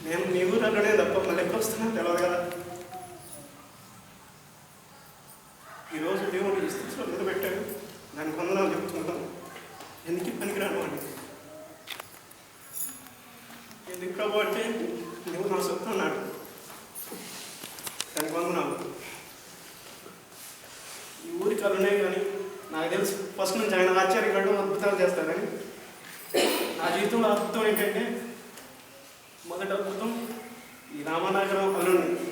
నేను మీ ఊరలోనే తప్ప మళ్ళీ ఎప్పుడు వస్తున్నాను తెలియదు కదా. ఈరోజు దేవుడు ఈ స్థితిలో నిలబెట్టాడు. దానికి వందనాలు చెప్తున్నాను. ఎందుకు పనికిరాను అని, ఎందుకు కాబట్టి నువ్వు నా సొత్తు అన్నాడు. దానికి వందనాలు. ఈ ఊరికి అలున్నాయి కానీ నాకు తెలుసు ఫస్ట్ నుంచి ఆయన ఆశ్చర్యపడ్డం అద్భుతాలు చేస్తారని. నా జీవితంలో అద్భుతం ఏంటంటే, మొదటి అద్భుతం ఈ రామనగరం అల్లుండి,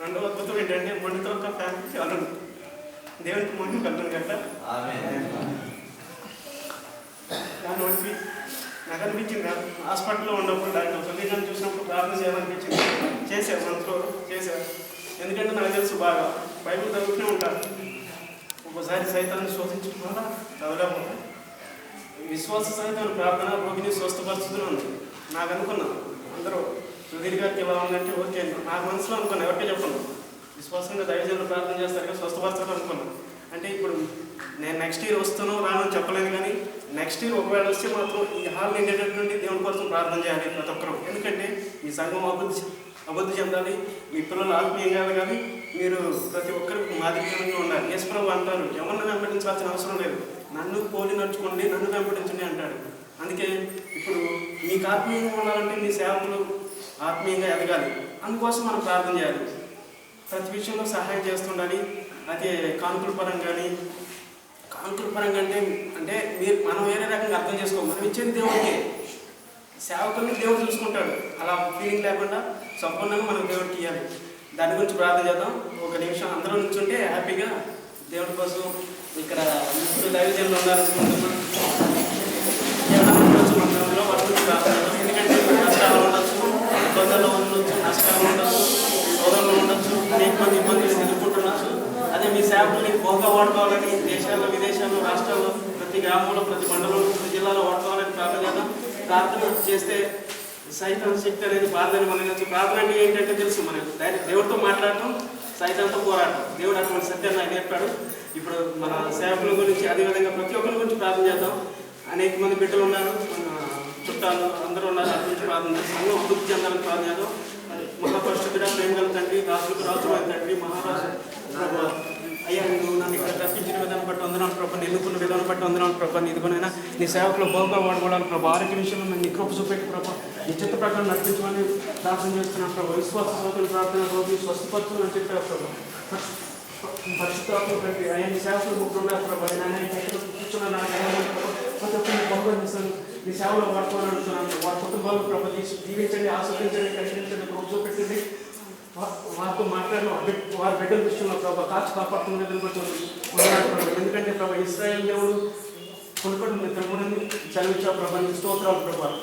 రెండవ అద్భుతం ఏంటంటే మొండితో ఒక ఫ్యామిలీకి అల్లుండి. దేవునికి మొండి కలుగును గట్ట. దాన్ని బట్టి నాకు అనిపించింది కాదు, హాస్పిటల్లో ఉన్నప్పుడు డాక్టర్ సందేశాన్ని చూసినప్పుడు ప్రార్థన చేయాలనిపించింది. చేశాను, మనసులో చేశాను. ఎందుకంటే నాకు తెలుసు బాగా బైబిల్ చదువుతూనే ఉంటాను. ఒకసారి సైతాన్ని శోధించడం వల్ల చదవలేకపోతే విశ్వాస సైతాన్ని ప్రార్థన రోగిని స్వస్థపరుచుతూనే ఉంది. నాకు అనుకున్నాను అందరూ సుధీర్ గారికి ఎలా ఉందంటే ఓకే, నాకు మనసులో అనుకున్నాను, ఎవరికే చెప్పను. విశ్వాసంగా దైవజనులు ప్రార్థన చేస్తారు కదా, స్వస్థపరచాలి అనుకున్నాను. అంటే ఇప్పుడు నేను నెక్స్ట్ ఇయర్ వస్తానో రాను చెప్పలేను, కానీ నెక్స్ట్ ఇయర్ ఒకవేళ వస్తే మాత్రం ఈ హాల్ నిండేటటువంటి దేవుని కోసం ప్రార్థన చేయాలి ప్రతి ఒక్కరు. ఎందుకంటే ఈ సంఘం అభివృద్ధి చెందాలి, మీ పిల్లలు ఆత్మీయంగా కానీ మీరు ప్రతి ఒక్కరికి మాదిరిగా ఉండాలి. యేసుప్రభువు అంటారు, ఎవరిని వెంబడించాల్సిన అవసరం లేదు, నన్ను పోలి నడుచుకోండి, నన్ను వెంబడించండి అంటాడు. అందుకే ఇప్పుడు మీకు ఆత్మీయంగా ఉండాలంటే మీ సేవకులు ఆత్మీయంగా ఎదగాలి. అందుకోసం మనం ప్రార్థన చేయాలి, ప్రతి విషయంలో సహాయం చేస్తుండాలి. అదే కానుకల పరంగా కానీ, కానుకల పరంగా అంటే మీరు మనం వేరే రకంగా అర్థం చేసుకోవాలి. మనం ఇచ్చేది దేవుడికి, సేవకుల్ని దేవుడు చూసుకుంటాడు. అలా ఫీలింగ్ లేకుండా సంపూర్ణంగా మనం దేవుడికి ఇవ్వాలి. దాని గురించి ప్రార్థన చేద్దాం. ఒక నిమిషం అందరూ నుంచుంటే హ్యాపీగా దేవుడి కోసం. ఇక్కడ ఇప్పుడు దైవజనులు ఉన్నారనుకుంటున్నాం, ఉండొచ్చు మన అందులో వాళ్ళ గురించి ప్రార్థన చేద్దాం. ఎందుకంటే కష్టాలు ఉండొచ్చు, ఇబ్బందులు ఉండొచ్చు, నష్టాలు ఉండొచ్చు, సోదరులు ఉండొచ్చు, అనేక మంది ఇబ్బందులు ఎదుర్కొంటుండొచ్చు. అదే మీ సేవకుల్ని బహుగా వాడుకోవాలని దేశాల్లో, విదేశాల్లో, రాష్ట్రాల్లో, ప్రతి గ్రామంలో, ప్రతి మండలంలో, ప్రతి జిల్లాలో వాడుకోవాలని ప్రార్థన చేద్దాం. ప్రార్థన చేస్తే సైతాన్ శక్తి అనేది బాధని మనకి. ప్రార్థన అంటే ఏంటంటే తెలుసు మనకు, దేవుడితో మాట్లాడటం, సైతాన్తో పోరాటం. దేవుడు అటువంటి సత్యాన్ని ఆయన చెప్పాడు. ఇప్పుడు మన సేవకుల గురించి, అదేవిధంగా ప్రతి ఒక్కరి గురించి ప్రార్థన చేద్దాం. అనేక మంది బిడ్డలు ఉన్నారు, చుట్టాలు అందరూ ఉన్నారు, అటు నుంచి ప్రార్థన చేస్తాం. సంఘం అభివృద్ధి చెందాలని ప్రార్థన చేద్దాం. మహాపరిశుద్ధుడ, ప్రేమగల తండ్రి, రాజులకు రాజుమైన తండ్రి, మహారాజు ప్రభా, అయ్యా నువ్వు నన్ను ఇక్కడ తప్పించిన విధానం బట్టి వందనాలు ప్రభా, ఎన్నుకున్న విధానం బట్టి వందనాలు ప్రభా. ఇదిగోనైనా నీ సేవకులు బహుగా వాడుకోవడానికి ప్రభా, ఆరోగ్య విషయంలో నీ కృప చూపెట్టి ప్రభా, నీ చిత్త ప్రకారం నడిపించమని ప్రార్థన చేస్తున్నాను ప్రభా. విశ్వాస సోదరులు ప్రార్థన రోజు స్వస్థపరచులని చెప్పారు ప్రభా. పరిశుద్ధాత్మ కంటే ఆయన నీ సేవకులు ముగ్గురు ఉన్నారు ప్రభా. ఆయన కూర్చున్నాను, ప్రతి ఒక్కరిని బహుమతిస్తాను, నీ సేవలో వాడుకోవాలని అడుగుతున్నాను. వారి కుటుంబాలు ప్రభా దీవించండి, ఆస్వాదించండి, కనిపించండి, కృప చూపెట్టండి. వారితో మాట్లాడిన వారి బిడ్డల విషయంలో ప్రభావ కాచి కాపాడుతున్న ఉన్నాడు ప్రభావ. ఎందుకంటే ప్రభావ ఇశ్రాయేలు దేవుడు కొనుక్కోవడం తమ్ముడిని చదివించావు ప్రభావ, నీ స్తోత్రాలు ప్రభావ.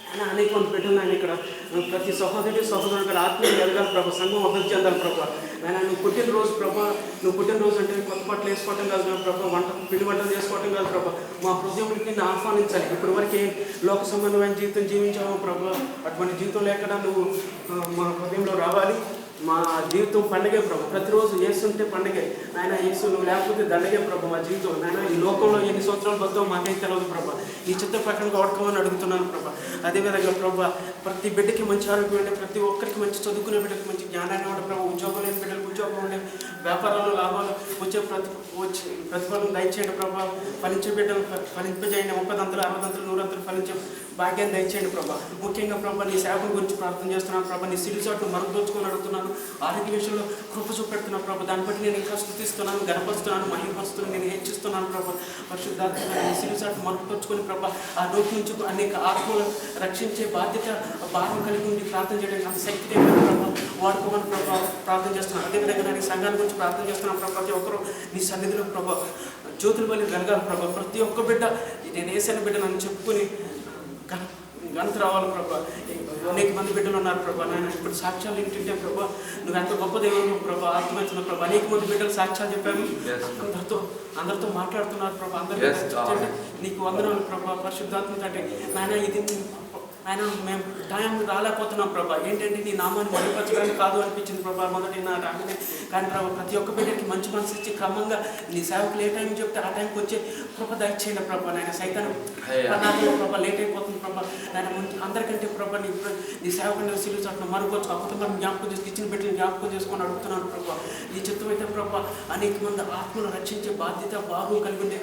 ఆయన అనేక మంది బిడ్డలు ఆయన ఇక్కడ ప్రతి సహోదరుడు ఆత్మీయ ఎదగాలి ప్రభావ, సంఘం అభివృద్ధి చెందాలి ప్రభావ. ఆయన నువ్వు పుట్టినరోజు ప్రభావ, నువ్వు పుట్టినరోజు అంటే కొత్త బట్టలు వేసుకోవటం కాదు ప్రభావ, పిండి వంటలు చేసుకోవటం కాదు ప్రభావ. మా హృదయంకి నిన్ను ఆహ్వానించాలి. ఇప్పటి వరకు లోక సంబంధమైన జీవితం జీవించావు ప్రభావ, అటువంటి జీవితం లేకుండా నువ్వు మా హృదయంలో రావాలి. మా జీవితం పండగే ప్రభు, ప్రతిరోజు యేసుంటే పండగే నాయన. యేసు నువ్వు లేకపోతే దండగే ప్రభు మా జీవితం నాయన. ఈ లోకంలో ఎన్ని సంవత్సరాలు బతావు మాకైతే తెలియదు ప్రభా. ఈ చిత్త ప్రకటన వాడుకోమని అడుగుతున్నాను ప్రభా. అదేవిధంగా ప్రభా, ప్రతి బిడ్డకి మంచి ఆరోగ్యం ఉండే, ప్రతి ఒక్కరికి మంచి చదువుకునే బిడ్డకి మంచి జ్ఞానాన్ని ఉండే ప్రభు, ఉద్యోగం లేని బిడ్డలకు ఉద్యోగం ఉండే, వ్యాపారాలు లాభాలు వచ్చే ప్రతిఫలం దయచేయండి ప్రభా. ఫలించే బిడ్డలు ఫలింపజేయండి, 30 దంతులు 60 దంతులు 100 దంతులు ఫలించే భాగ్యాన్ని దయచేయండి ప్రభా. ముఖ్యంగా ప్రభా నీ సేవకుల గురించి ప్రార్థన చేస్తున్నాను ప్రభా. నీ సిరిచాట్లు మరుగుదోచుకొని అడుగుతున్నాను. ఆరోగ్య విషయంలో కృప చూపెడుతున్నాను ప్రభా. దాన్ని బట్టి నేను ఇంకా స్తుతిస్తున్నాను, గర్భపరుస్తున్నాను, మహిమపరుస్తున్నాను, నేను హెచ్చిస్తున్నాను ప్రభా. పరిశుద్ధాత్మ నీ సిరిచాట్లు మరుగుపరుచుకొని ప్రభా, ఆ నోటి నుంచి అనేక ఆత్మలు రక్షించే బాధ్యత భారం కలిగి ఉండి ప్రార్థన చేయడానికి అంత శక్తి ప్రభా వాడుకోమని ప్రభా ప్రార్థన చేస్తున్నాను. అదేవిధంగా నేను సంఘాల గురించి ప్రార్థన చేస్తున్నాను ప్రభా. ప్రతి ఒక్కరు నీ సన్నిధిలో ప్రభా జ్యోతుల బలి వెలగాలి ప్రభా. ప్రతి ఒక్క బిడ్డ నేను వేసిన బిడ్డ నన్ను చెప్పుకొని గణత రావాలి ప్రభా. అనేక మంది బిడ్డలు ఉన్నారు ప్రభా. నేను ఇప్పుడు సాక్ష్యాలు ఏంటంటే ప్రభా నువ్వు ఎంత గొప్ప దేవుడు ప్రభా, అర్థమవుతున్న ప్రభా. అనేక మంది బిడ్డలు సాక్ష్యాలు చెప్పాను, అందరితో మాట్లాడుతున్నారు ప్రభా. అందరికీ నీకు వందనాలు ప్రభా. పరిశుద్ధాత్మ కంటే నాయన ఇది ఆయన మేము టైం రాలేకపోతున్నాం ప్రభా. ఏంటంటే నీ నామాన్ని మరిపరచడానికి కాదు అనిపించింది ప్రభా మొదటి నా రాగానే. కానీ ప్రభా ప్రతి ఒక్క బిడ్డకి మంచి మనసు ఇచ్చి క్రమంగా నీ సేవకులు ఏ టైం చెప్తే ఆ టైంకి వచ్చే కృప దయచేయండి ప్రభా. నాయన సైతాను నాకు ప్రభా లేట్ అయిపోతుంది ప్రభా. నాయన అందరికంటే ప్రభా నీ సేవకుని సిలువు చాటును మరుకోవచ్చు ఆ కుటుంబాన్ని జ్ఞాపకం చేసి ఇచ్చిన బిడ్డని జ్ఞాపకం చేసుకొని అడుగుతున్నాను ప్రభా. నీ చిత్తం అయితే ప్రభా అనేక మంది ఆత్మను రక్షించే బాధ్యత భాగం కలిగి ఉండే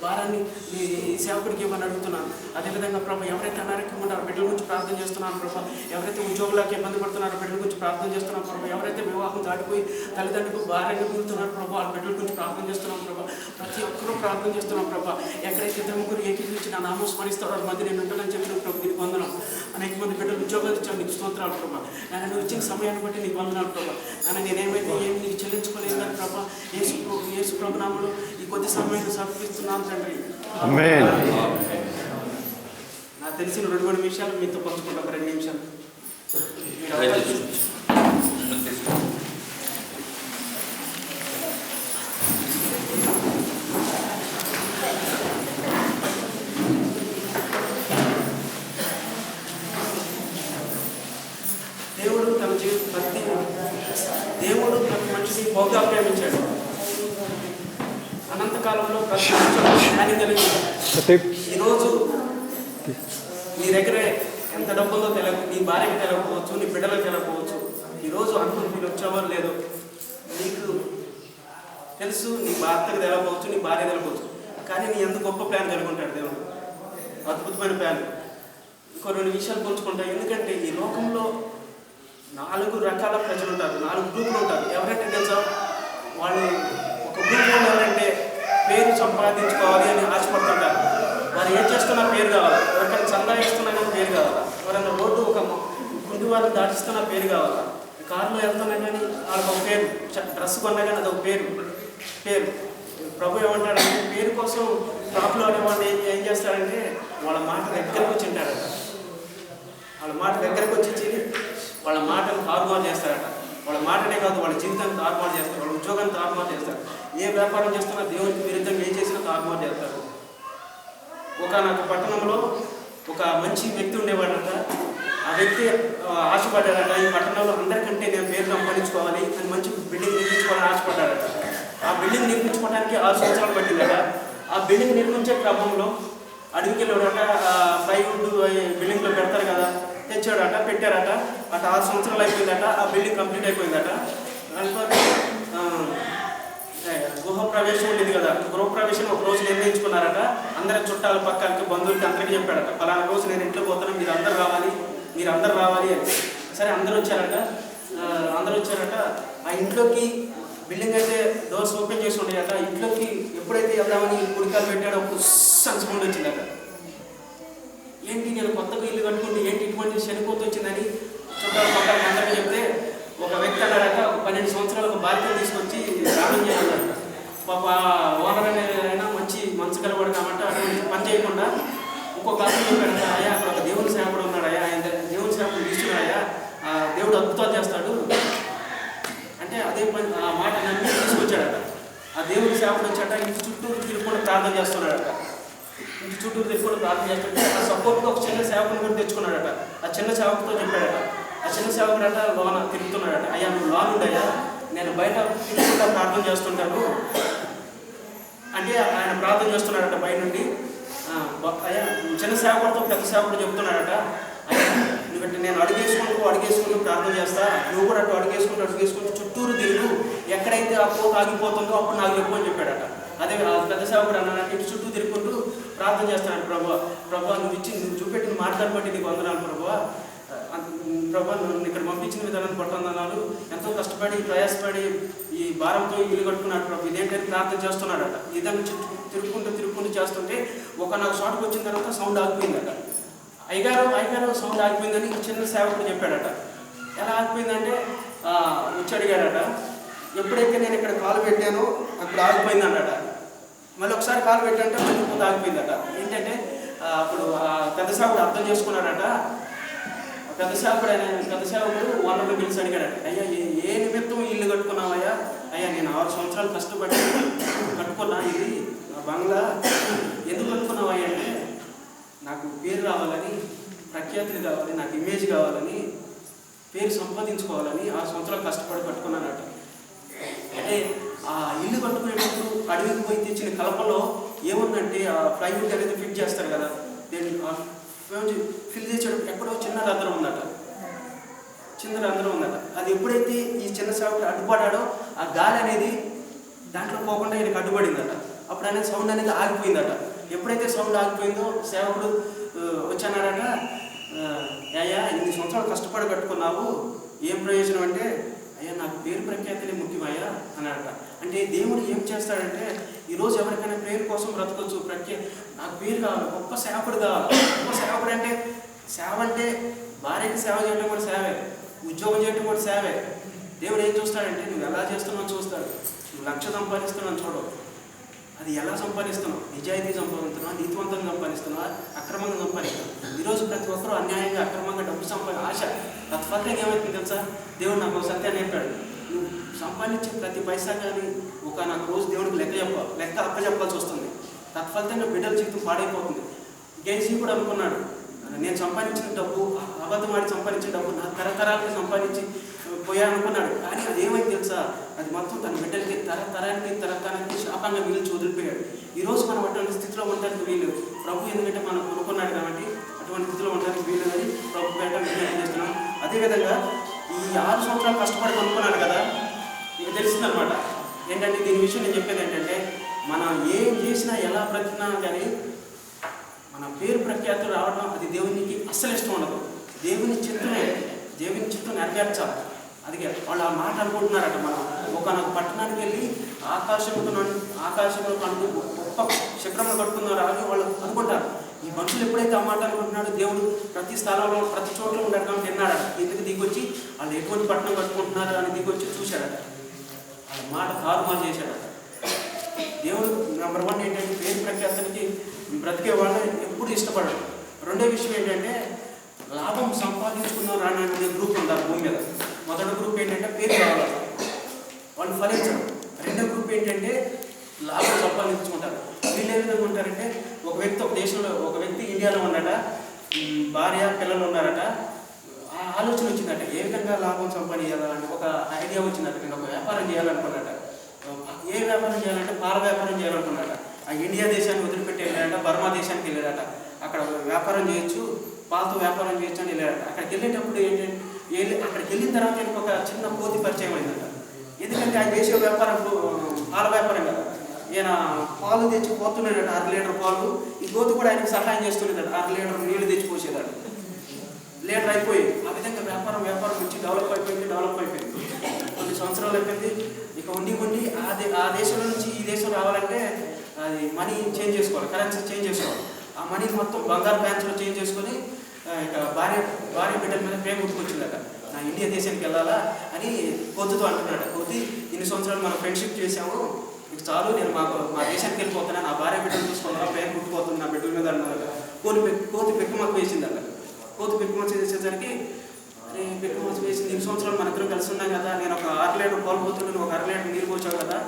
భారాన్ని నీ సేవకుడికి ఇవ్వని అడుగుతున్నాను. అదేవిధంగా ప్రభా ఎవరైతే అనారోగ్యంగా ఉన్నారో బిడ్డల గురించి ప్రార్థన చేస్తున్నాను ప్రభా. ఎవరైతే ఉద్యోగులకు ఇబ్బంది పడుతున్నారో బిడ్డల గురించి ప్రార్థన చేస్తున్నాను ప్రభా. ఎవరైతే వివాహం దాటిపోయి తల్లిదండ్రులకు భార్యను గురుతున్నారు ప్రభా వాళ్ళ బిడ్డల గురించి ప్రార్థన చేస్తున్నాం ప్రభా. ప్రతి ఒక్కరూ ప్రార్థన చేస్తున్నాం ప్రభా. ఎక్కడైతే ఇద్దరు ముగ్గురు ఏకీకరించి నా నామం స్మరిస్తారో వాళ్ళ మధ్య నేను ఉంటానని చెప్పిన ప్రభు నీకు వందనం. అనేక మంది బిడ్డలు ఉద్యోగాలు ఇచ్చాను నీకు స్తోత్రాలు ప్రభా. నేను నువ్వు ఇచ్చిన సమయాన్ని బట్టి నీకు వందనాలు ప్రభా. నేనేమైతే ఏమి నీకు చెల్లించుకోలేదు కానీ ప్రభా యేసు ప్రభు నామములో ఈ కొద్ది సమయాన్ని సమర్పిస్తున్నాను తండ్రి. నాకు తెలిసిన 2-3 నిమిషాలు మీతో పంచుకుంటాం. 2 నిమిషాలు దేవుడు ప్రతి మనిషిని బహుగా ప్రేమించాడు. అనంతకాలంలో ప్రతి జ్ఞాని కలిగి ఈరోజు నీ దగ్గరే ఎంత డబ్బు ఉందో తెలియదు, నీ భార్యకి తెలియకపోవచ్చు, నీ బిడ్డలకు తెలియకపోవచ్చు. ఈరోజు అనుకుని మీరు వచ్చేవారు లేదు, నీకు తెలుసు, నీ భర్తకు తెలియకపోవచ్చు, నీ భార్య తెలియకపోవచ్చు. కానీ నీ ఎంత గొప్ప ప్లాన్ కలిగి ఉంటాడు దేవుడు, అద్భుతమైన ప్లాన్. ఇంకో 2 విషయాలు పంచుకుంటాయి. ఎందుకంటే ఈ లోకంలో 4 రకాల ప్రజలు ఉంటారు, 4 గ్రూపులు ఉంటారు. ఎవరంటే తెలుసా, వాళ్ళు ఒక గ్రూప్ వాళ్ళు ఎవరంటే పేరు సంపాదించుకోవాలి అని ఆశపడుతుంటారు. వారు ఏం చేస్తున్నా పేరు కావాలి, ఎవరికైనా చందా ఇస్తున్నా కానీ పేరు కావాలా, ఎవరైనా రోడ్డు ఒక కుంటి వాళ్ళని దాటిస్తున్నా పేరు కావాలా, కారులో వెళ్తున్నా కానీ వాళ్ళకి ఒక పేరు, డ్రెస్ కొన్నా కానీ అదొక పేరు. ప్రభు ఏమంటాడంటే పేరు కోసం టాప్లో అనేవాళ్ళు ఏం చేస్తాడంటే వాళ్ళ మాట దగ్గరకు వచ్చి ఉంటాడట. వాళ్ళ మాట దగ్గరకు వచ్చి వాళ్ళ మాటను తారుమారు చేస్తారట. వాళ్ళ మాటనే కాదు, వాళ్ళ జీవితాన్ని తారుమారు చేస్తారు, వాళ్ళ ఉద్యోగాన్ని తారుమారు చేస్తారు. ఏ వ్యాపారం చేస్తున్నా దేవునికి విరుద్ధంగా ఏం చేసినా తారుమారు చేస్తారు. ఒకనొక పట్టణంలో ఒక మంచి వ్యక్తి ఉండేవాడట. ఆ వ్యక్తి ఆశపడ్డాడట, ఈ పట్టణంలో అందరికంటే నేను పేరు సంపాదించుకోవాలి అని మంచి బిల్డింగ్ నిర్మించుకోవాలని ఆశపడ్డాడట. ఆ బిల్డింగ్ నిర్మించుకోవడానికి 6 సంవత్సరాలు పట్టిందట. ఆ బిల్డింగ్ నిర్మించే క్రమంలో అడవికి వెళ్ళాడట. ప్లైవుడ్ బిల్డింగ్లో పెడతారు కదా, తెచ్చాడట, పెట్టారట. అటు 6 సంవత్సరాలు అయిపోయిందట. ఆ బిల్డింగ్ కంప్లీట్ అయిపోయిందట. దానితో గృహప్రవేశం ఉండేది కదా, గృహప్రవేశం ఒక రోజు నిర్ణయించుకున్నారట. అందరి చుట్టాల పక్కలకి బంధువులకి అందరికీ చెప్పాడట, పలానా రోజు నేను ఇంట్లో పోతాను, మీరు అందరు రావాలి అని. సరే అందరూ వచ్చారట. ఆ ఇంట్లోకి బిల్డింగ్ అయితే డోర్స్ ఓపెన్ చేసి ఉండేదట. ఇంట్లోకి ఎప్పుడైతే వెళ్దామని కుడికాలు పెట్టాడో సౌండ్ వచ్చిందట. ఏంటి నేను కొత్తగా ఇల్లు కట్టుకుంటే ఏంటి ఇటువంటి చనిపోతూ వచ్చిందని చుట్టాల పక్కన అందరికీ చెప్తే ఒక వ్యక్తి అన్నాడట, ఒక 12 సంవత్సరాలకు బాధ్యత తీసుకొచ్చి రావడం చేయాలట. పాప ఓనర్ అయినా మంచి మనసు కలబడి కాబట్టి అటువంటి పని చేయకుండా ఇంకొక అర్థం చెప్పాడట, అయ్యా అక్కడ ఒక దేవుని సేవకుడు ఉన్నాడు, అయ్యా ఆయన దేవుని సేవకుడు తీసుకున్నాడయ్యా, దేవుడు అద్భుతాలు చేస్తాడు అంటే అదే పని ఆ మాట నమ్మి తీసుకొచ్చాడట. ఆ దేవుని సేవకుడు వచ్చాట, ఇంటి చుట్టూరు తిరుగుకుండా ప్రార్థన చేస్తున్నాడట. ఇంటి చుట్టూరు తిరుగుకుండా ప్రార్థన చేస్తుంటే ఆ సపోర్ట్గా ఒక చిన్న సేవకుని కూడా తెచ్చుకున్నాడట. ఆ చిన్న సేవకుతో చెప్పాడట, ఆ చిన్న సేవకుడు అంట లోన తిరుగుతున్నాడట, అయ్యా నువ్వు లోనుండయ్యా, నేను బయట తిరుగుకుండా ప్రార్థన చేస్తుంటాను అంటే ఆయన ప్రార్థన చేస్తున్నాడట బయట నుండి. అయ్యా చిన్న సేవకుడితో పెద్ద సేవకుడు చెప్తున్నాడట, అయ్యా ఎందుకంటే నేను అడుగేసుకుంటూ ప్రార్థన చేస్తా, నువ్వు కూడా అటు అడుగేసుకుంటూ చుట్టూరు తిరుగు, ఎక్కడైతే ఆ పోత ఆగిపోతుందో అప్పుడు నాకు చెప్పు అని చెప్పాడట. అదే పెద్ద సేవకుడు అన్నాడంటే ఇటు చుట్టూ తిరుగుకుంటూ ప్రార్థన చేస్తాడు, ప్రభా నువ్వు చూపెట్టిన మాటలను బట్టి నీకు వందనాలు ప్రభా, నన్ను ఇక్కడ పంపించిన విధానాన్ని పట్టణాలు ఎంతో కష్టపడి ప్రయాసపడి ఈ భారంతో ఇల్లు కట్టుకున్నాడు ప్రభు, ఇదేంటని ప్రార్థన చేస్తున్నాడట. ఇదని తిరుగుకుంటూ చేస్తుంటే నాకు షాట్కి వచ్చిన తర్వాత సౌండ్ ఆగిపోయిందట. అయ్యగారు సౌండ్ ఆగిపోయిందని చిన్న సేవకుడు చెప్పాడట. ఎలా ఆగిపోయిందంటే వచ్చి అడిగాడట, ఎప్పుడైతే నేను ఇక్కడ కాలు పెట్టానో అప్పుడు ఆగిపోయిందన్నట. మళ్ళీ ఒకసారి కాలు పెట్టాలంటే మళ్ళీ పోతే ఆగిపోయిందట. ఏంటంటే అప్పుడు పెద్ద సేవకుడు అర్థం చేసుకున్నాడట. పెద్ద సేవకుడు ఓనర్ని పిలిచి అడిగాడట, అయ్యా ఏ నిమిత్తం ఇల్లు కట్టుకున్నావయ్యా? అయ్యా నేను 6 సంవత్సరాలు కష్టపడి కట్టుకున్నా ఇది బంగ్లా, ఎందుకు కట్టుకున్నావయ్యా అంటే నాకు పేరు రావాలని ప్రఖ్యాతులు కావాలి, నాకు ఇమేజ్ కావాలని, పేరు సంపాదించుకోవాలని 6 సంవత్సరాలు కష్టపడి కట్టుకున్నానట. అంటే ఆ ఇల్లు కట్టుకునేటప్పుడు అడవికి పోయి తెచ్చిన కలపలో ఏముందంటే ఆ ప్లైవుడ్ అనేది ఫిట్ చేస్తారు కదా, ఫిల్ చేసేటప్పుడు ఎక్కడో చిన్న రంధ్రం ఉందట. అది ఎప్పుడైతే ఈ చిన్న సేవకుడు అడ్డుపడ్డాడో ఆ గాలి అనేది దాంట్లో పోకుండా ఈయనకు అడ్డుపడిందట. అప్పుడు అనేది సౌండ్ అనేది ఆగిపోయిందట. ఎప్పుడైతే సౌండ్ ఆగిపోయిందో సేవకుడు వచ్చానాడట, అయ్యా 8 సంవత్సరాలు కష్టపడి కట్టుకున్నావు, ఏం ప్రయోజనం అంటే, అయ్యా నాకు పేరు ప్రఖ్యాతులే ముఖ్యమయ్యా అన్నాడట. అంటే దేవుడు ఏం చేస్తాడంటే, ఈరోజు ఎవరికైనా పేరు కోసం బ్రతకొచ్చు, నాకు పేరు కావాలి, గొప్ప సేవకుడు కావాలి. గొప్ప సేవకుడు అంటే సేవ అంటే భార్యకి సేవ చేయడం కూడా సేవే, ఉద్యోగం చేయడం కూడా సేవే. దేవుడు ఏం చూస్తాడంటే, నువ్వు ఎలా చేస్తున్నావు చూస్తాడు. నువ్వు 1,00,000 సంపాదిస్తున్నావు చూడవు, అది ఎలా సంపాదిస్తున్నావు, నిజాయితీ సంపాదిస్తున్నావా, నీతివంతంగా సంపాదిస్తున్నావా, అక్రమంగా సంపాదిస్తున్నావు. ఈరోజు ప్రతి ఒక్కరూ అన్యాయంగా అక్రమంగా డబ్బు ఆశ తత్ఫలితంగా ఏమవుతుంది తెలుసా? దేవుడు నాకు సత్యాన్ని చెప్పాడు, నువ్వు సంపాదించే ప్రతి పైసా కానీ నాకు రోజు దేవుడికి లెక్క అప్పచెప్పాల్సి వస్తుంది. తత్ఫలితంగా బిడ్డల జీవితం పాడైపోతుంది. గేసీ కూడా అనుకున్నాడు, నేను సంపాదించిన డబ్బు, అబద్ధమాడి సంపాదించిన డబ్బు నా తరతరాలకి సంపాదించి పోయా అనుకున్నాడు. కానీ అది ఏమైంది తెలుసా? అది మొత్తం తన బిడ్డలకి తరతరానికి శాపంగా వీళ్ళు వదిలిపోయాడు. ఈరోజు మనం అటువంటి స్థితిలో ఉండడానికి వీలు ప్రభు, ఎందుకంటే మనం కొనుక్కున్నాడు కాబట్టి అటువంటి స్థితిలో ఉండడానికి వీలు అని ప్రభు బయట విజ్ఞాపన చేస్తున్నాం. అదేవిధంగా ఈ 6 సంవత్సరాలు కష్టపడి కొనుక్కున్నాడు కదా, ఇక తెలిసిందనమాట. ఏంటంటే దీని విషయం నేను చెప్పేది ఏంటంటే, మనం ఏం చేసినా ఎలా బ్రతికినా కానీ మన పేరు ప్రఖ్యాతులు రావడం అది దేవునికి అస్సలు ఇష్టం ఉండదు. దేవుని చిత్తం నెరవేర్చాలి. అందుకే వాళ్ళు ఆ మాట అనుకుంటున్నారట. మనం ఒకనొక పట్టణానికి వెళ్ళి ఆకాశంలో కంటూ గొప్ప శిఖరంలో కట్టుకున్నారు అని వాళ్ళు అనుకుంటారు. ఈ మనుషులు ఎప్పుడైతే ఆ మాట అనుకుంటున్నాడో, దేవుడు ప్రతి స్థలంలో ప్రతి చోట్ల ఉండడం విన్నాడట. ఎందుకు దిగొచ్చి వాళ్ళు ఎటువంటి పట్టణం కట్టుకుంటున్నారు అని దిగొచ్చి చూశాడట. వాళ్ళ మాట తారుమారు చేశాడట. దేవుడు నెంబర్ 1 ఏంటంటే, పేరు ప్రఖ్యాతులకి బ్రతికే వాళ్ళని ఎప్పుడు ఇష్టపడడు. రెండో విషయం ఏంటంటే, లాభం సంపాదించుకున్న రాని గ్రూప్ ఉంటారు భూమి మీద. మొదటి గ్రూప్ ఏంటంటే పేరు కావాలి, వాళ్ళు ఫలించడం. రెండో గ్రూప్ ఏంటంటే లాభం సంపాదించుకుంటారు. వీళ్ళు ఏ విధంగా ఉంటారంటే, ఒక వ్యక్తి ఇండియాలో ఉన్నాడట, భార్య పిల్లలు ఉన్నారట. ఆ ఆలోచన వచ్చిందట, ఏ విధంగా లాభం సంపాదించాలని ఒక ఐడియా వచ్చిందట. నేను ఒక వ్యాపారం చేయాలనుకున్నాట. ఏ వ్యాపారం చేయాలంటే పాల వ్యాపారం చేయాలనుకున్నాట. ఆ ఇండియా దేశాన్ని వదిలిపెట్టి వెళ్ళాడట, బర్మా దేశానికి వెళ్ళాడట. అక్కడ వ్యాపారం చేయొచ్చు, పాలతో వ్యాపారం చేయొచ్చు అని వెళ్ళాడట. అక్కడికి వెళ్ళేటప్పుడు అక్కడికి వెళ్ళిన తర్వాత ఒక చిన్న కోతి పరిచయం అయిందట. ఎందుకంటే ఆయన చేసే వ్యాపారం పాల వ్యాపారం కదా. ఈయన పాలు తెచ్చి పోతున్నాడట, 6 లీటర్ పాలు. ఈ కోతి కూడా ఆయనకు సహాయం చేస్తుండేదట, 6 లీటర్ నీళ్లు తెచ్చి పోసేదట. లీటర్ అయిపోయి ఆ విధంగా వ్యాపారం వచ్చి డెవలప్ అయిపోయింది. కొన్ని సంవత్సరాలు అయిపోయింది. ఇక ఉండి ఆ దేశం నుంచి ఈ దేశం రావాలంటే అది మనీ చేంజ్ చేసుకోవాలి, కరెన్సీ చేంజ్ చేసుకోవాలి. ఆ మనీ మొత్తం బంగారు బ్యాంక్స్లో చేంజ్ చేసుకొని ఇక భార్య బిడ్డల మీద ప్రేమ గుర్తుకొచ్చిందట. నా ఇండియా దేశానికి వెళ్ళాలా అని కోతితో అంటున్నాడు. కోతి, ఇన్ని సంవత్సరాలు మనం ఫ్రెండ్షిప్ చేసాము, ఇక చాలు, నేను మా దేశానికి వెళ్ళిపోతున్నా, నా భార్య బిడ్డలు చూసుకున్నా, ప్రేమ గుర్తుపోతుంది నా బిడ్డల మీద అన్నారు. కోతి పెక్కుమతి వేసిందట. కోతి పెక్కుమతి చేసేసరికి, అరే పెక్కుమతి వేసింది, 2 సంవత్సరాలు మన ఇద్దరం కలిసి ఉన్నాం కదా, నేను ఒక 6 లీటర్ పాలు పోతుండే, నువ్వు ఒక 1/2 లీటర్ నీళ్ళు పోసావు కదా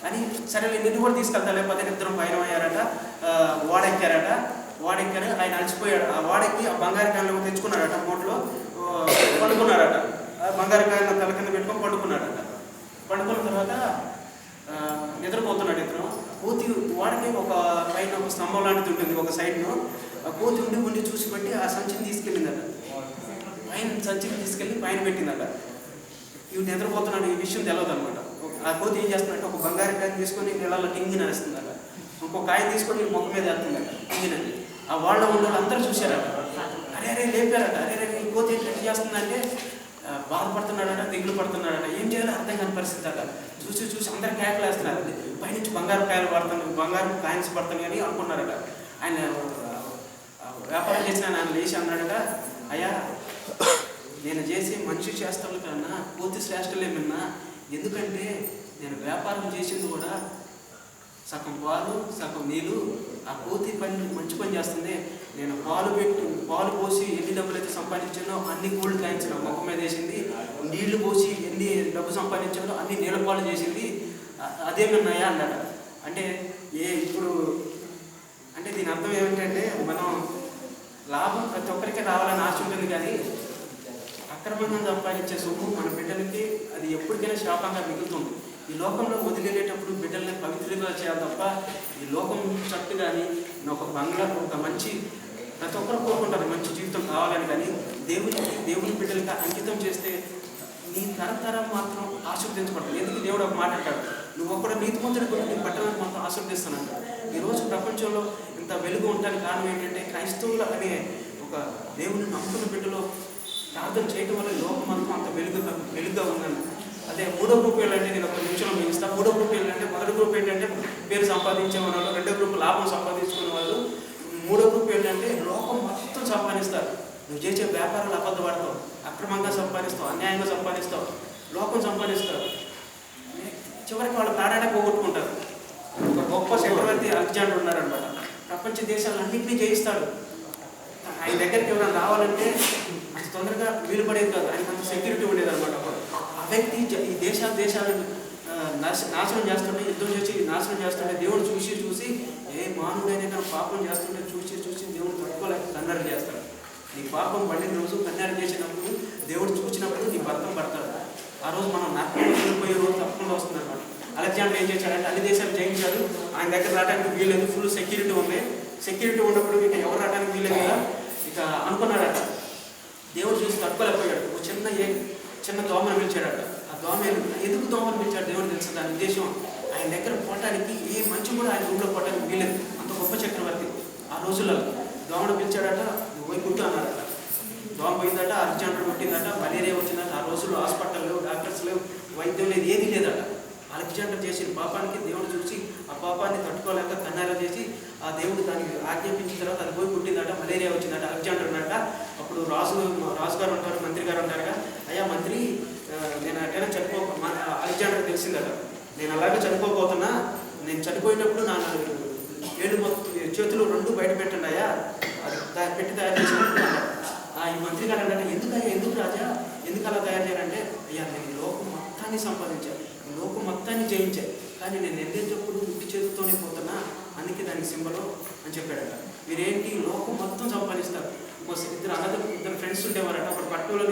అని, సరే నిన్ను కూడా తీసుకెళ్తా, లేకపోతే ఇద్దరం పైన అయ్యారట. వాడెక్కారు. ఆయన అలసిపోయాడు. ఆ వాడెక్కి ఆ బంగారు కాయలు తెచ్చుకున్నాడట, మూటలో పండుకున్నాడట. ఆ బంగారు కాయలను తల కింద పెట్టుకొని పండుకున్నాడట. పండుకున్న తర్వాత నిద్రపోతున్నాడు ఇతను. కోతి వాడికి ఒక పైన ఒక స్తంభం లాంటిది ఉంటుంది ఒక సైడ్ను. ఆ కోతి ఉండి చూసి పెట్టి ఆ సంచిని తీసుకెళ్ళిందట. సంచిని తీసుకెళ్ళి పైన పెట్టిందట. ఇవి నిద్రపోతున్నాడు, ఈ విషయం తెలియదు అనమాట. ఆ కోతి ఏం చేస్తున్నాడంటే, ఒక బంగారు కాయని తీసుకొని నీళ్ళలో టింగిని వేస్తుందట. ఇంకొక కాయ తీసుకొని మొక్క మీద వేస్తుందట టింగినని. ఆ వాళ్ళ అందరూ చూశారట. అరే లేపారట. అరే ఈ కోతి ఎట్లా చేస్తుందంటే బాధపడుతున్నాడట, దిగులు పడుతున్నాడట. ఏం చేయాలో అర్థం కాని పరిస్థితి అట. చూసి అందరు కేకలు వేస్తున్నారు. పైనుంచి బంగారు కాయిన్స్ పడుతున్నాయి అని అనుకున్నారట. ఆయన వ్యాపారం చేసిన ఆయన లేచి అన్నాడట, అయ్యా నేను చేసే మనిషి చేష్టల కన్నా కోతి శ్రేష్టలేమన్నా. ఎందుకంటే నేను వ్యాపారం చేసింది కూడా సగం పాలు సగం నీళ్ళు. ఆ కోతి మంచి పని చేస్తుంది. నేను పాలు పోసి ఎన్ని డబ్బులు అయితే సంపాదించానో అన్ని గోల్డ్ కాయిన్స్ మొక్క మీద వేసింది. నీళ్లు పోసి ఎన్ని డబ్బు సంపాదించానో అన్ని నీళ్ళ పాలు చేసింది. అదేమన్నాయా అన్నాడు. అంటే ఇప్పుడు అంటే దీని అర్థం ఏమిటంటే, మనం లాభం ప్రతి ఒక్కరికి రావాలని ఆశ ఉంటుంది, కానీ అక్రమంగా సంపాదించే సొమ్ము మన బిడ్డలకి అది ఎప్పటికైనా శాపంగా మిగులుతుంది. ఈ లోకంలో వదిలేటప్పుడు బిడ్డల్ని పవిత్రంగా చేయాలి తప్ప ఈ లోకం చట్టు కానీ ఒక బంగ్లా ఒక మంచి ప్రతి ఒక్కరు కోరుకుంటారు మంచి జీవితం కావాలని, కానీ దేవుని బిడ్డలకి అంకితం చేస్తే నీ తరతరం మాత్రం ఆశీర్వదించబడతాడు. ఎందుకు దేవుడు ఒక మాట అంటాడు, నువ్వు ఒక్కడ నీతిమంతుడి కూడా నీ పట్టణాన్ని మొత్తం ఆశీర్వదిస్తానంట. ఈరోజు ప్రపంచంలో ఇంత వెలుగు ఉండడానికి కారణం ఏంటంటే క్రైస్తవులు అనే ఒక దేవుని నమ్ముకున్న బిడ్డలో ప్రార్థన చేయడం వల్ల లోకం అంతా అంత వెలుగుగా ఉందండి. అదే మూడో గ్రూప్ ఏంటంటే నేను ఒక నిమిషంలో మిగిస్తాను. మూడో గ్రూప్ ఏంటంటే మొదటి గ్రూప్ ఏంటంటే పేరు సంపాదించే వాళ్ళు, రెండో గ్రూప్ లాభం సంపాదించుకునే వాళ్ళు, మూడో గ్రూప్ ఏంటంటే లోకం మొత్తం సంపాదిస్తారు. నువ్వు చేసే వ్యాపారాలు అబద్ధపడతావు, అక్రమంగా సంపాదిస్తావు, అన్యాయంగా సంపాదిస్తావు, లోకం సంపాదిస్తావు, చివరికి వాళ్ళు ప్రాణాన్ని పోగొట్టుకుంటారు. ఒక గొప్ప చక్రవర్తి అలెగ్జాండర్ ఉన్నారనమాట. ప్రపంచ దేశాలన్నింటినీ జయిస్తాడు. ఆయన దగ్గరికి ఎవరైనా రావాలంటే అంత తొందరగా వీలు పడేది కాదు, ఆయనకు అంత సెక్యూరిటీ ఉండేది అనమాట. ఆ వ్యక్తి ఈ దేశాలను నాశనం చేస్తుంటే, యుద్ధం చేసి నాశనం చేస్తుంటే దేవుడు చూసి ఏ మానవుడైనా కానీ పాపం చేస్తుంటే చూసి దేవుడు తట్టుకోలేక కన్నెర చేస్తాడు. నీ పాపం పడిన రోజు కన్నెర చేసినప్పుడు దేవుడు చూసినప్పుడు నీ భర్తం పడతాడు. ఆ రోజు మనం నరకంలో పోయే రోజు తప్పకుండా వస్తుంది అనమాట. అలెగ్జాండర్ ఏం చేశాడంటే అన్ని దేశాలు జయించాడు. ఆయన దగ్గర రావడానికి వీలేదు, ఫుల్ సెక్యూరిటీ ఉంది. సెక్యూరిటీ ఉన్నప్పుడు ఇక ఎవరు రావడానికి వీలేదు కదా, ఇక అనుకున్నాడట. దేవుడు చూసి తట్టుకోలేకపోయాడు. ఒక చిన్న దోమను పిలిచాడట. ఆ దోమ ఎందుకు దోమను పిలిచాడు దేవుడు తెలుసు. దాని ఉద్దేశం ఆయన దగ్గర పోవటానికి ఏ మంచి కూడా ఆయన రూమ్లో పోవటానికి వీలేదు. అంత గొప్ప చక్రవర్తి. ఆ రోజుల్లో దోమను పిలిచాడట, నువ్వు పోయి కుట్టు అన్నాడట. దోమ పోయిందట, అలెగ్జాండర్ పుట్టిందట, మలేరియా వచ్చిందట. ఆ రోజుల్లో హాస్పిటల్ లేవు, డాక్టర్స్ లేవు, వైద్యం లేదు, ఏది లేదట. అలెగ్జాండర్ చేసిన పాపానికి దేవుడు చూసి ఆ పాపాన్ని తట్టుకోలేక కన్నారా చేసి ఆ దేవుడు దానికి ఆజ్ఞాపించిన తర్వాత అది పోయి పుట్టిందట, మలేరియా వచ్చిందట. అలెగ్జాండర్ అన్నట. అప్పుడు రాజుగారు ఉంటారు, మంత్రి గారు ఉంటారుగా, అయ్యా మంత్రి నేను అటైనా అలెగ్జాండర్ తెలిసిందట, నేను అలాగే చనిపోతున్నా, నేను చనిపోయినప్పుడు నా చేతులు 2 బయట పెట్టండి అయ్యా, అది పెట్టి తయారు చేసినప్పుడు ఈ మంత్రి గారు అంటే ఎందుకు రాజా ఎందుకు అలా తయారు చేయాలంటే, అయ్యా నేను ఈ లోకం మొత్తాన్ని సంపాదించాను, ఈ లోకం మొత్తాన్ని జయించాను, కానీ నేను వెళ్ళేటప్పుడు ఉట్టి చేతితోనే పోతున్నా, అందుకే దానికి సింబలు అని చెప్పాడట. మీరేంటి లోకం మొత్తం సంపాదిస్తారు. ఇద్దరు ఫ్రెండ్స్ ఉండేవారట. ఒకటి పట్టణంలో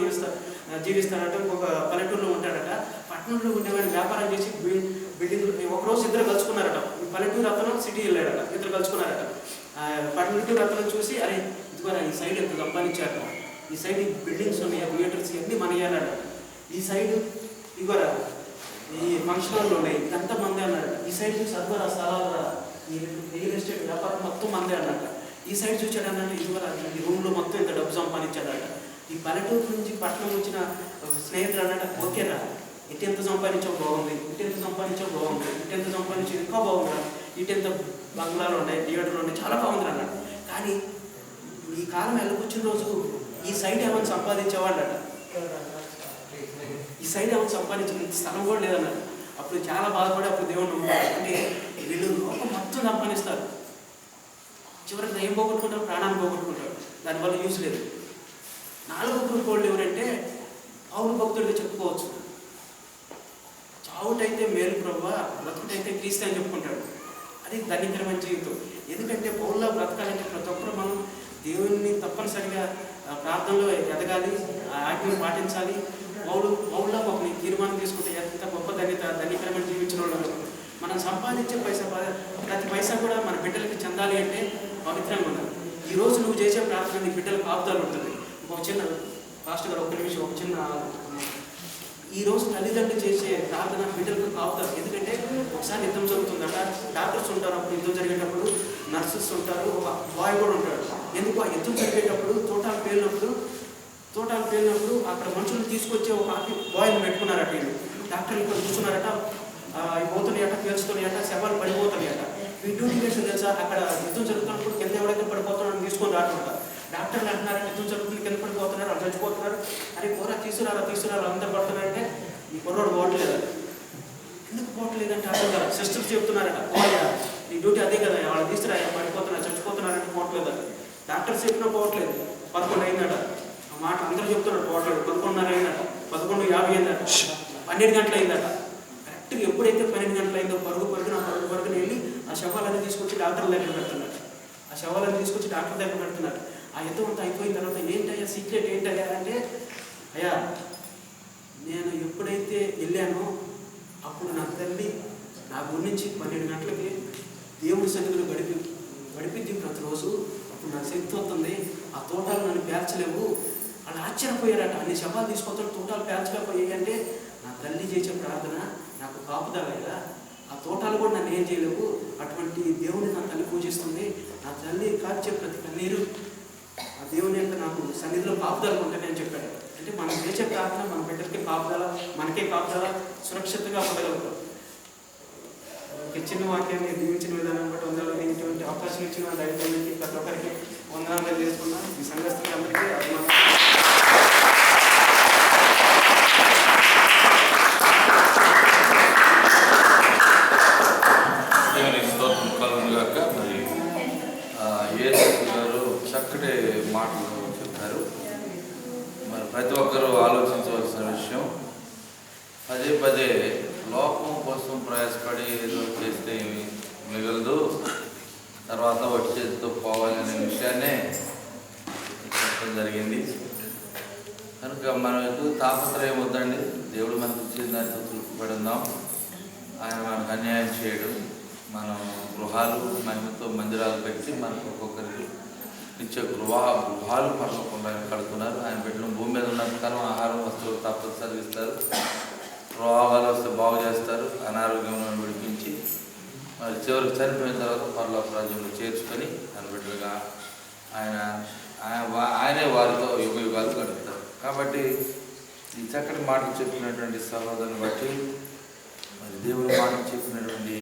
జీవిస్తారట, ఇంకొక పల్లెటూరులో ఉంటాడట. పట్టణంలో ఉండేవాడిని వ్యాపారం చేసి బిల్డింగ్ ఒకరోజు ఇద్దరు కలుసుకున్నారట. పల్లెటూరు అతను సిటీ వెళ్ళాడట, ఇద్దరు కలుసుకున్నారట. పల్లెటూరు అతను చూసి అరే ఇదిగోరా ఈ సైడ్ ఎంత సంపాదించారట, ఈ సైడ్ బిల్డింగ్స్ ఉన్నాయి, థియేటర్స్ ఇవన్నీ మన ఇవ్వాలట, ఈ సైడ్ ఇదిగోరా ఈ ఫంక్షన్ హాల్లో ఉన్నాయి ఇదంతా మందే అన్నాడు. ఈ సైడ్ చూసి అదిగోరా స్థలాలు ఈ రియల్ ఎస్టేట్ వ్యాపారం మొత్తం మందే అన్నట. ఈ సైడ్ చూచాడన్నట్టు ఇదిగోరా ఈ రూమ్లో మొత్తం ఇంత డబ్బు సంపాదించాడట. ఈ పల్లెటూరు నుంచి పట్టణం వచ్చిన స్నేహితులు అన్నట్టు ఓకేరా ఇటు ఎంత సంపాదించావు బాగుంది, ఇటు ఎంత సంపాదించావు బాగుంది, ఇటు ఎంత సంపాదించి ఇంకా బాగుందిరా, ఇటు ఎంత బంగ్లాలు ఉన్నాయి, థియేటర్లు ఉన్నాయి, చాలా బాగుంది అన్నాడు. కానీ ఈ కాలం వెళ్ళకొచ్చిన రోజు ఈ సైడ్ ఏమైనా సంపాదించేవాళ్ళట, ఈ సైడ్ ఏమైనా సంపాదించిన స్థలం కూడా లేదన్నాడు. అప్పుడు చాలా బాధపడి అప్పుడు దేవుడు నమ్ముతాడు. అంటే వీళ్ళు లోకం మొత్తం సంపాదిస్తారు, చివరికి ఏం పోగొట్టుకుంటారు, ప్రాణాన్ని పోగొట్టుకుంటారు, దానివల్ల యూజ్ లేదు. 4వ గ్రూప్ వాళ్ళు ఎవరంటే పౌరు భక్తుడిగా చెప్పుకోవచ్చు. చావుటైతే మేలు ప్రభువా, బ్రతుకుటైతే క్రీస్తు అని చెప్పుకుంటాడు. అది ధన్యకరమైన జీవితం. ఎందుకంటే పౌరులా బ్రతకాలంటే ప్రతి ఒక్కరు మనం దేవుని తప్పనిసరిగా ప్రార్థనలో ఎదగాలి, ఆజ్ఞలు పాటించాలి. పౌరులా ఒక తీర్మానం తీసుకుంటే ఎంత గొప్ప ధన్యకరమైన జీవించిన వాళ్ళు. మనం సంపాదించే ప్రతి పైసా కూడా మన బిడ్డలకి చెందాలి అంటే పవిత్రంగా ఉండాలి. ఈరోజు నువ్వు చేసే ప్రార్థన నీ బిడ్డలకు కాపుదలు ఉంటుంది. ఒక చిన్న పాస్టర్ గారు ఒక నిమిషం ఒక చిన్న ఈరోజు తల్లిదండ్రులు చేసే ప్రార్థన బిడ్డలకు కాపుతారు. ఎందుకంటే ఒకసారి యుద్ధం జరుగుతుందట, డాక్టర్స్ ఉంటారు, అప్పుడు యుద్ధం జరిగేటప్పుడు నర్సెస్ ఉంటారు, ఒక బాయ్ కూడా ఉంటాడు. ఎందుకు ఆ యుద్ధం జరిగేటప్పుడు తోటాలు పేలినప్పుడు అక్కడ మనుషులు తీసుకొచ్చే ఒక బాయ్ని పెట్టుకున్నారట. వీళ్ళు డాక్టర్లు ఇక్కడ చూస్తున్నారట, పోతున్నాయట, పేల్చుతున్నాయట, శవాలు పడిపోతున్నాయట. ఈ డ్యూటీ చేసిన తెలుసా, అక్కడ యుద్ధం జరుగుతున్నప్పుడు కింద ఎవరైతే పడిపోతున్నారని తీసుకొని రాకుండా డాక్టర్లు అంటున్నారు యుద్ధం జరుగుతుంది, కింద పడిపోతున్నారు, వాళ్ళు చచ్చిపోతున్నారు, అరే కూర తీసుకురారా అందరు పడుతున్నారంటే ఈ కుర్రోడు పోవట్లేదు. ఎందుకు పోవట్లేదంటే అర్థం కదా, సిస్టర్స్ చెప్తున్నారట, ఈ డ్యూటీ అదే కదా, వాళ్ళు తీసుకురా పడిపోతున్నారు చచ్చిపోతున్నారంటే పోవట్లేదు. డాక్టర్స్ చెప్పినా పోవట్లేదు. 11 అయిందట, ఆ మాట అందరూ చెప్తున్నారు పోవట్లేదు. 11:30 అయిందట, 11:50 అయిందట, 12 గంటలు అయిందట. కరెక్ట్గా ఎప్పుడైతే 12 గంటలు అయిందో పరుగున వెళ్ళి ఆ శవాలన్నీ తీసుకొచ్చి డాక్టర్ దగ్గర పెడుతున్నారు. ఆ యుద్ధం అంతా అయిపోయిన తర్వాత ఏంటయ్యా సీక్రెట్ ఏంటయ్యా అంటే, అయ్యా నేను ఎప్పుడైతే వెళ్ళానో అప్పుడు నా తల్లి నా గురించి 12 గంటలకి దేవుడి సన్నిధిలో గడిపిద్ది ప్రతిరోజు. అప్పుడు నాకు శక్తి వస్తుంది. ఆ తోటాలు నన్ను పేర్చలేవు. అలా ఆశ్చర్యపోయారట. అన్ని శవాలు తీసుకొస్తాడు, తోటాలు పేర్చలేకపోయాయి అంటే నా తల్లి చేసే ప్రార్థన నాకు కాపుదలయ్యా. ఆ తోటాలు కూడా నన్ను ఏం చేయలేవు. అటువంటి దేవుని నా తల్లి పూజిస్తుంది. నా తల్లి కార్చే ప్రతి కన్నీరు ఆ దేవుని యొక్క నాకు సన్నిధిలో కాపుదల ఉంటుంది అని చెప్పాడు. అంటే మనం చేసే ప్రార్థన మన బిడ్డలకి కాపుదల, మనకే కాపుదల, సురక్షితంగా ఉండగలుగుతాం. చిన్న వాక్యాన్ని దీవించిన విధానం బట్టి వందలు ఇటువంటి అవకాశం ఇచ్చిన దైవానికి ప్రతి ఒక్కరికి వందనాలు చేసుకున్నాం. ఈ సంఘస్థులకి అందరికీ అభిమానం. చక్కటి మాటలు చెప్పారు. మరి ప్రతి ఒక్కరూ ఆలోచించవలసిన విషయం, పదే పదే లోకం కోసం ప్రయాసపడి ఏదో చేస్తే మిగలదు, తర్వాత వచ్చి చేతితో పోవాలనే విషయాన్నే చెప్పడం జరిగింది. కనుక మనకు తాపత్రయం వద్దండి. దేవుడు మనకు ఇచ్చిన దానితో తృప్తిపడి ఉందాం. ఆయన మనకు అన్యాయం చేయడు. మనం గృహాలు మహిమతో మందిరాలు పెట్టి మనకు ఒక్కొక్కరికి ఇచ్చే గృహాలు పడకుండా కడుతున్నారు. ఆయన పెట్టిన భూమి మీద ఉన్నంతకాలం ఆహారం వస్తువులు తప్పనిసరి ఇస్తారు. రోగాలు వస్తే బాగు చేస్తారు. అనారోగ్యంలో విడిపించి మరి చివరికి చనిపోయిన తర్వాత పరలోక రాజ్యంలో చేర్చుకొని బిడ్డలుగా ఆయనే వారితో యుగ యుగాలు గడుపుతారు. కాబట్టి ఈ చక్కటి మాటలు చెప్పినటువంటి సహోదరుని బట్టి మరి దేవుడు మాటలు చెప్పినటువంటి